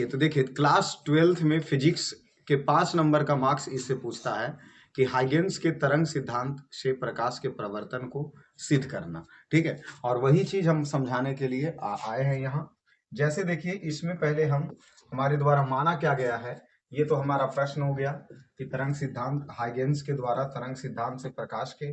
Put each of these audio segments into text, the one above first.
तो देखिए class 12th में फिजिक्स के 5 नंबर का मार्क्स इससे पूछता है कि हाइगेंस के तरंग सिद्धांत से प्रकाश के प्रवर्तन को सिद्ध करना। ठीक है, और वही चीज हम समझाने के लिए आए हैं यहाँ। जैसे देखिए इसमें पहले हमारे द्वारा माना क्या गया है, ये तो हमारा प्रश्न हो गया कि तरंग सिद्धांत, हाइगेंस के द्वारा तरंग सिद्धांत से प्रकाश के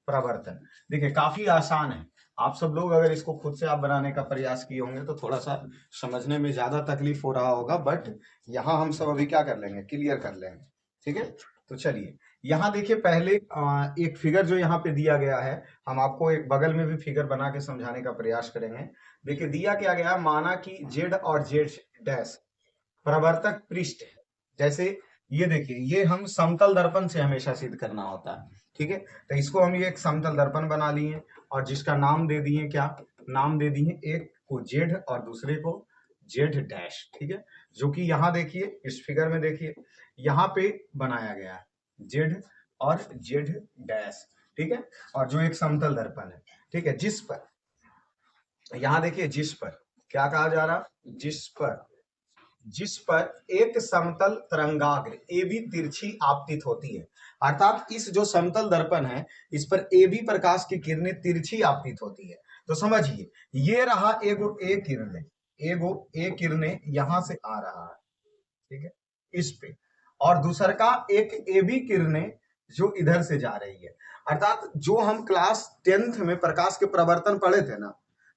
प्रवर्तन। देखिए काफी आसान है, आप सब लोग अगर इसको खुद से आप बनाने का प्रयास किए होंगे तो थोड़ा सा समझने में ज्यादा तकलीफ हो रहा होगा, बट यहाँ हम सब अभी क्या कर लेंगे, क्लियर कर लेंगे। ठीक है, तो चलिए यहाँ देखिए पहले एक फिगर जो यहाँ पे दिया गया है, हम आपको एक बगल में भी फिगर बना के समझाने का प्रयास करेंगे। देखिए दिया क्या गया, माना कि जेड और जेड डैश प्रवर्तक पृष्ठ है। जैसे ये देखिए, ये हम समतल दर्पण से हमेशा सिद्ध करना होता है। ठीक है, तो इसको हम ये एक समतल दर्पण बना लिए और जिसका नाम दे दिए, क्या नाम दे दिए, एक को जेड और दूसरे को जेड डैश। ठीक है, जो कि यहाँ देखिए इस फिगर में देखिए यहाँ पे बनाया गया है जेड और जेड डैश। ठीक है, और जो एक समतल दर्पण है, ठीक है, जिस पर यहाँ देखिए, जिस पर क्या कहा जा रहा, जिस पर एक समतल तरंगाग्र ए बी तिरछी आपतित होती है। अर्थात इस जो समतल दर्पण है इस पर ए बी प्रकाश की किरणें तिरछी आपतित होती है। तो समझिए ये रहा एगो ए किरणें यहां से आ रहा है, ठीक है, इस पे, और दूसर का एक ए बी किरणें जो इधर से जा रही है। अर्थात जो हम क्लास 10th में प्रकाश के प्रवर्तन पढ़े थे ना,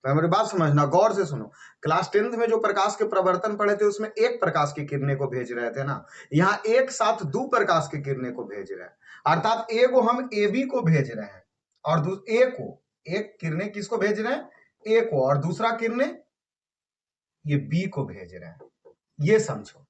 तो हमारी बात समझना, गौर से सुनो। क्लास 10th में जो प्रकाश के प्रवर्तन पढ़े थे उसमें एक प्रकाश की किरणें को भेज रहे थे ना, यहाँ एक साथ दो प्रकाश की किरणें को भेज रहे हैं। अर्थात ए को हम ए बी को भेज रहे हैं और एक किरणें किसको भेज रहे हैं, ए को, और दूसरा किरणें ये बी को भेज रहे हैं। ये समझो,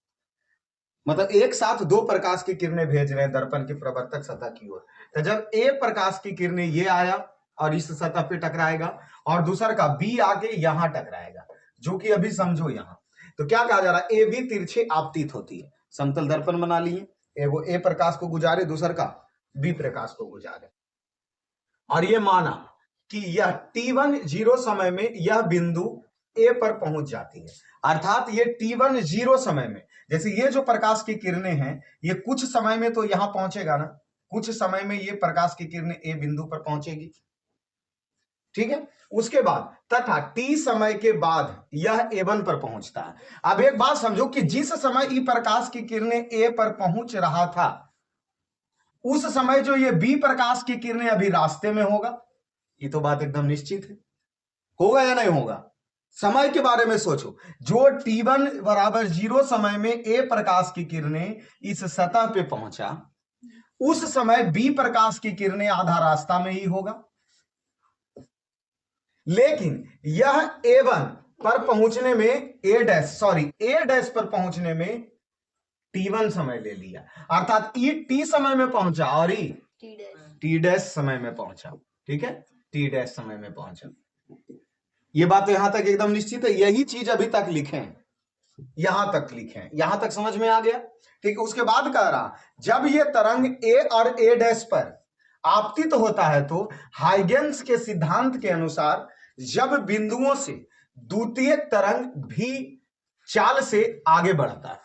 मतलब एक साथ दो प्रकाश की किरणें भेज रहे हैं दर्पण की प्रवर्तक सतह की ओर। तो जब ए प्रकाश की किरणें ये आया और इस सतह पे टकराएगा और दूसरा का बी आके यहां टकराएगा, जो कि अभी समझो यहां। तो क्या कहा जा रहा है, ए बी तिरछे आपतित होती है। समतल दर्पण बना लिए, एगो ए प्रकाश को गुजारे, दूसर का बी प्रकाश को गुजारे, और ये माना कि यह T1 जीरो समय में यह बिंदु ए पर पहुंच जाती है। अर्थात ये T1 जीरो समय में, जैसे ये जो प्रकाश की किरणें हैं ये कुछ समय में तो यहां पहुंचेगा ना, कुछ समय में ये प्रकाश की किरणें ए बिंदु पर पहुंचेगी। ठीक है, उसके बाद तथा टी समय के बाद यह A1 पर पहुंचता है। अब एक बात समझो कि जिस समय ई प्रकाश की किरणें ए पर पहुंच रहा था उस समय जो ये बी प्रकाश की किरणें अभी रास्ते में होगा। ये तो बात एकदम निश्चित है, होगा या नहीं होगा। समय के बारे में सोचो, जो T1 बराबर जीरो समय में ए प्रकाश की किरणें इस सतह पे पहुंचा, उस समय बी प्रकाश की किरणें आधा रास्ता में ही होगा। लेकिन यह A1 पर पहुंचने में ए डैश पर पहुंचने में T1 समय ले लिया। अर्थात ई टी समय में पहुंचा और ई टी डैश समय में पहुंचा। ठीक है, टी डैश समय में पहुंचा। ये बात यहां तक एकदम निश्चित है, यही चीज अभी तक लिखें, यहां तक लिखें, यहां तक समझ में आ गया। ठीक है, उसके बाद कह रहा जब ये तरंग ए और ए डैश पर आपतित होता है तो हाइगेंस के सिद्धांत के अनुसार जब बिंदुओं से द्वितीय तरंग भी चाल से आगे बढ़ता है,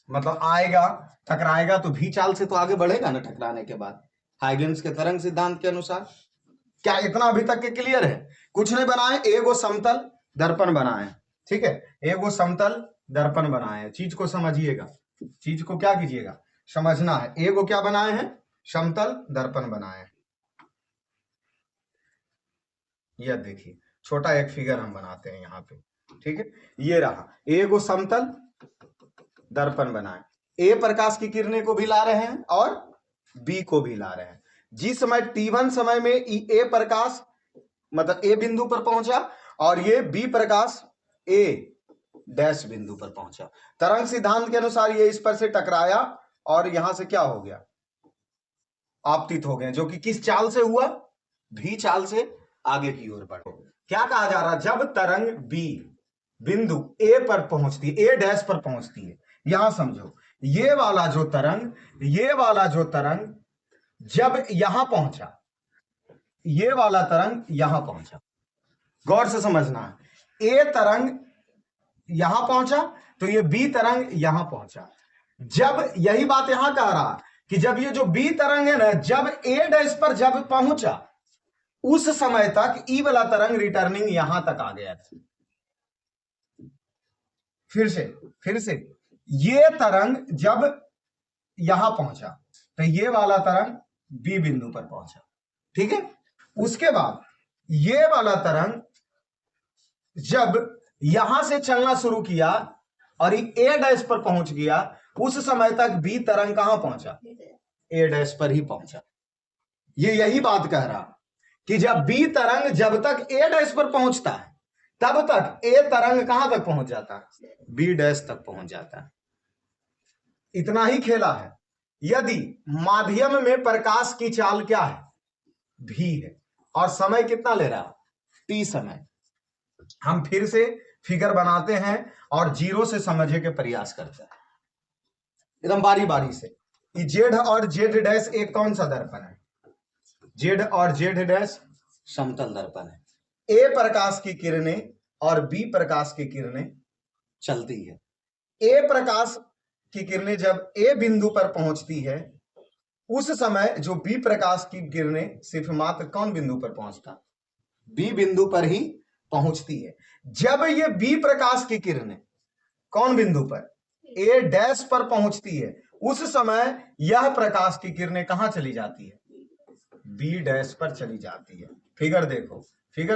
मतलब आएगा टकराएगा तो भी चाल से तो आगे बढ़ेगा ना टकराने के बाद, हाइगेंस के तरंग सिद्धांत के अनुसार। क्या इतना अभी तक के क्लियर है? कुछ नहीं बनाए, एगो समतल दर्पण बनाए। ठीक है, एगो समतल दर्पण बनाए, चीज को समझिएगा, चीज को क्या कीजिएगा, समझना है। एगो क्या बनाए हैं, समतल दर्पण बनाए। यह देखिए छोटा एक फिगर हम बनाते हैं यहाँ पे। ठीक है, ये रहा एगो समतल दर्पण बनाए, ए प्रकाश की किरणें को भी ला रहे हैं और बी को भी ला रहे हैं। जिस समय T1 समय में ए प्रकाश मतलब ए बिंदु पर पहुंचा और ये बी प्रकाश ए डैश बिंदु पर पहुंचा, तरंग सिद्धांत के अनुसार ये इस पर से टकराया और यहां से क्या हो गया, आपतित हो गए, जो कि किस चाल से हुआ, भी चाल से आगे की ओर बढ़ो। क्या कहा जा रहा, जब तरंग बी बिंदु ए पर पहुंचती है, ए डैश पर पहुंचती है, यहां समझो ये वाला जो तरंग जब यहां पहुंचा, ये वाला तरंग यहां पहुंचा, गौर से समझना है। ए तरंग यहां पहुंचा तो ये बी तरंग यहां पहुंचा। जब यही बात यहां कह रहा कि जब ये जो बी तरंग है ना, जब ए डैश पर जब पहुंचा उस समय तक ई वाला तरंग रिटर्निंग यहां तक आ गया था। फिर से ये तरंग जब यहां पहुंचा तो ये वाला तरंग बी बिंदु पर पहुंचा, ठीक है। उसके बाद ये वाला तरंग जब यहां से चलना शुरू किया और ए डैश पर पहुंच गया, उस समय तक बी तरंग कहां पहुंचा, ए डैश पर ही पहुंचा। ये यही बात कह रहा कि जब बी तरंग जब तक ए डैश पर पहुंचता है तब तक ए तरंग कहां तक पहुंच जाता है, बी डैश तक पहुंच जाता है। इतना ही खेला है। यदि माध्यम में प्रकाश की चाल क्या है, भी है, और समय कितना ले रहा, टी समय। हम फिर से फिगर बनाते हैं और जीरो से समझने के प्रयास करते हैं एकदम बारी बारी से। जेड और जेड डैश एक कौन सा दर्पण है, जेड और जेड डैश समतल दर्पण है। ए प्रकाश की किरणें और बी प्रकाश की किरणें चलती है। ए प्रकाश की किरणें जब ए बिंदु पर पहुंचती है उस समय जो बी प्रकाश की किरणें सिर्फ मात्र कौन बिंदु पर पहुंचता, बी बिंदु पर ही पहुंचती है। जब ये बी प्रकाश की किरणें कौन बिंदु पर, ए डैश पर पहुंचती है, उस समय यह प्रकाश की किरणें कहां चली जाती है, बी डैश पर चली जाती है। फिगर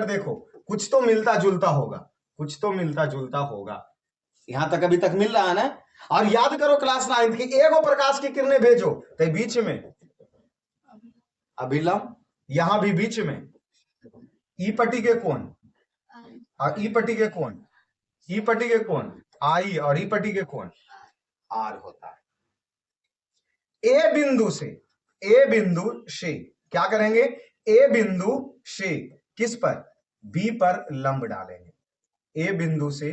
देखो कुछ तो मिलता जुलता होगा, कुछ तो मिलता जुलता होगा। यहां तक अभी तक मिल रहा है ना। और याद करो क्लास 9 की, एगो प्रकाश की किरणें भेजो तो बीच में अभिलंब, यहां भी बीच में ई पट्टी के कोण और ई पट्टी के कोण, ई पट्टी के कोण आई और ई पट्टी के कोण आर होता है। ए बिंदु से क्या करेंगे, ए बिंदु से किस पर, बी पर लंब डालेंगे। ए बिंदु से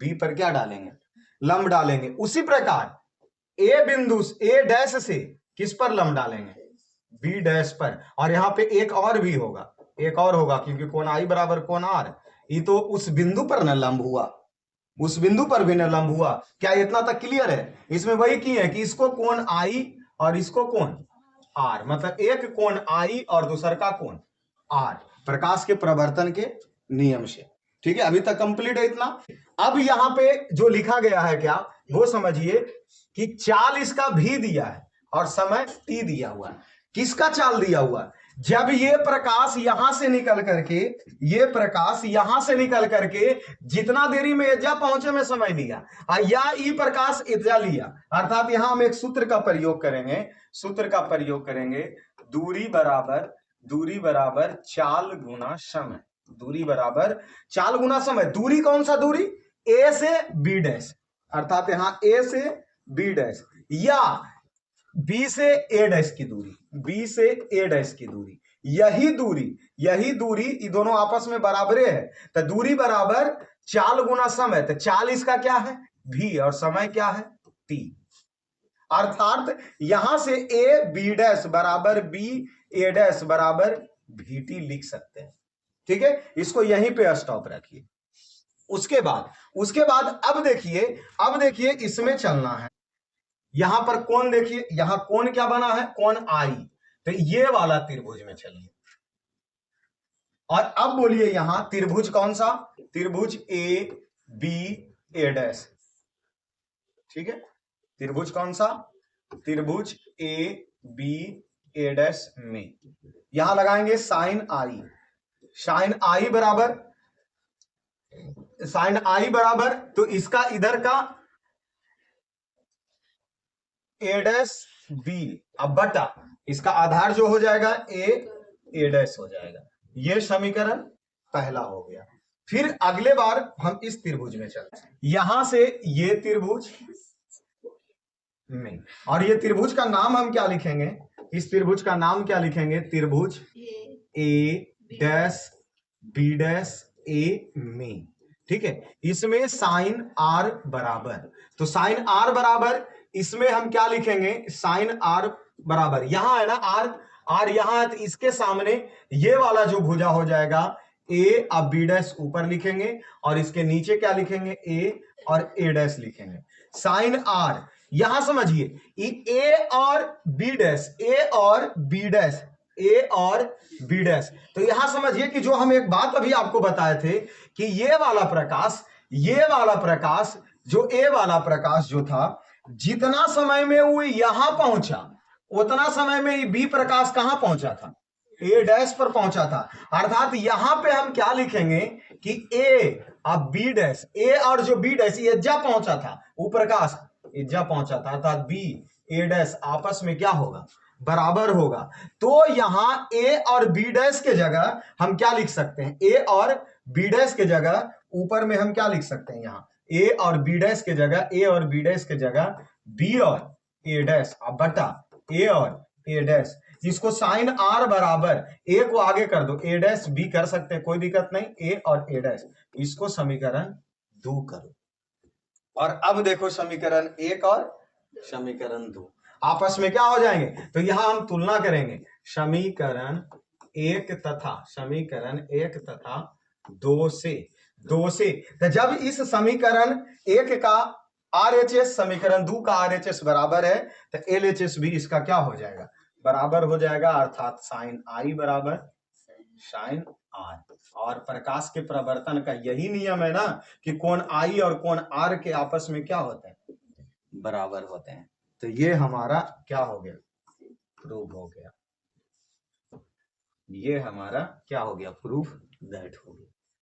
बी पर क्या डालेंगे, लंब डालेंगे। उसी प्रकार ए बिंदु ए डैश से किस पर लंब डालेंगे, बी डैश पर। और यहां पे एक और भी होगा, एक और होगा, क्योंकि कोण आई बराबर कोण आर, ये तो उस बिंदु पर न लंब हुआ, उस बिंदु पर भी न लंब हुआ। क्या इतना तक क्लियर है। इसमें वही की है कि इसको कोण आई और इसको कोण आर, मतलब एक कोण आई और दूसर का कोण आर, प्रकाश के प्रवर्तन के नियम से। ठीक है, अभी तक कंप्लीट है इतना। अब यहां पे जो लिखा गया है क्या, वो समझिए कि चाल इसका भी दिया है और समय टी दिया हुआ है। किसका चाल दिया हुआ है, जब ये प्रकाश यहां से निकल करके, ये प्रकाश यहां से निकल करके जितना देरी में एजा पहुंचे में समय लिया, या ई प्रकाश एजा लिया, अर्थात यहां हम एक सूत्र का प्रयोग करेंगे, सूत्र का प्रयोग करेंगे, दूरी बराबर चाल गुना समय, दूरी बराबर चाल गुना समय। दूरी कौन सा दूरी, ए से बी डैश, अर्थात यहां ए से बी डैश, या बी से ए डैश की दूरी, बी से ए डैश की दूरी, यही दूरी ये दोनों आपस में बराबरे है, तो दूरी बराबर चाल गुना समय। तो चाल इसका क्या है, भी, और समय क्या है, टी। अर्थात यहां से ए बी डैश बराबर बी ए डैश बराबर भी टी लिख सकते हैं। ठीक है, इसको यहीं पे स्टॉप रखिए। उसके बाद अब देखिए इसमें चलना है। यहां पर कोण देखिए, यहां कोण क्या बना है, कोण आई, तो ये वाला त्रिभुज में चलिए। और अब बोलिए यहां त्रिभुज कौन सा, त्रिभुज ए बी ए डैश। ठीक है, त्रिभुज कौन सा, त्रिभुज ए बी ए डैश में यहां लगाएंगे साइन आई बराबर तो इसका इधर का ए डैश बी, अब बटा इसका आधार जो हो जाएगा ए डैश हो जाएगा। ये समीकरण पहला हो गया। फिर अगले बार हम इस त्रिभुज में चलते हैं, यहां से ये त्रिभुज में, और ये त्रिभुज का नाम हम क्या लिखेंगे, इस त्रिभुज का नाम क्या लिखेंगे, त्रिभुज ए डैश बी डैश ए में। ठीक है, इसमें साइन आर बराबर, तो साइन आर बराबर इसमें हम क्या लिखेंगे, साइन आर बराबर, यहां है ना आर यहां है, तो इसके सामने ये वाला जो भुजा हो जाएगा ए, अब बी डैश ऊपर लिखेंगे और इसके नीचे क्या लिखेंगे ए, और ए डैश लिखेंगे। साइन आर, यहां समझिए ए और बी डैश, ए और बी डैश, ए और बी डैश। तो यहां समझिए कि जो हम एक बात अभी आपको बताए थे कि ये वाला प्रकाश, ये वाला प्रकाश, जो ए वाला प्रकाश जो था, जितना समय में वो यहां पहुंचा उतना समय में बी प्रकाश कहां पहुंचा था, ए डैश पर पहुंचा था। अर्थात यहां पे हम क्या लिखेंगे कि ए अब बी डैश, ए और जो बी डैश एज्जा पहुंचा था, वो प्रकाश एज्जा पहुंचा था, अर्थात बी ए डैश आपस में क्या होगा, बराबर होगा। तो यहां ए और बी डैश के जगह हम क्या लिख सकते हैं, ए और बी डैश के जगह ऊपर में हम क्या लिख सकते हैं, यहां ए और बी डैश के जगह, ए और बी डैश के जगह बी और ए डैश अब बटा ए और ए डैश। इसको साइन आर बराबर ए को आगे कर दो, ए डैश बी कर सकते हैं, कोई दिक्कत नहीं, ए और ए डैश। इसको समीकरण 2 करो। और अब देखो समीकरण 1 और समीकरण 2 आपस में क्या हो जाएंगे, तो यहां हम तुलना करेंगे समीकरण 1 तथा समीकरण 1 तथा 2 से। तो जब इस समीकरण 1 का RHS समीकरण 2 का RHS बराबर है, तो LHS भी इसका क्या हो जाएगा, बराबर हो जाएगा। अर्थात साइन आई बराबर साइन आर। और प्रकाश के प्रवर्तन का यही नियम है ना कि कोण आई और कोण आर के आपस में क्या होते हैं, बराबर होते हैं। तो ये हमारा क्या हो गया, प्रूफ हो गया। ये हमारा क्या हो गया, प्रूफ दैट हो गया।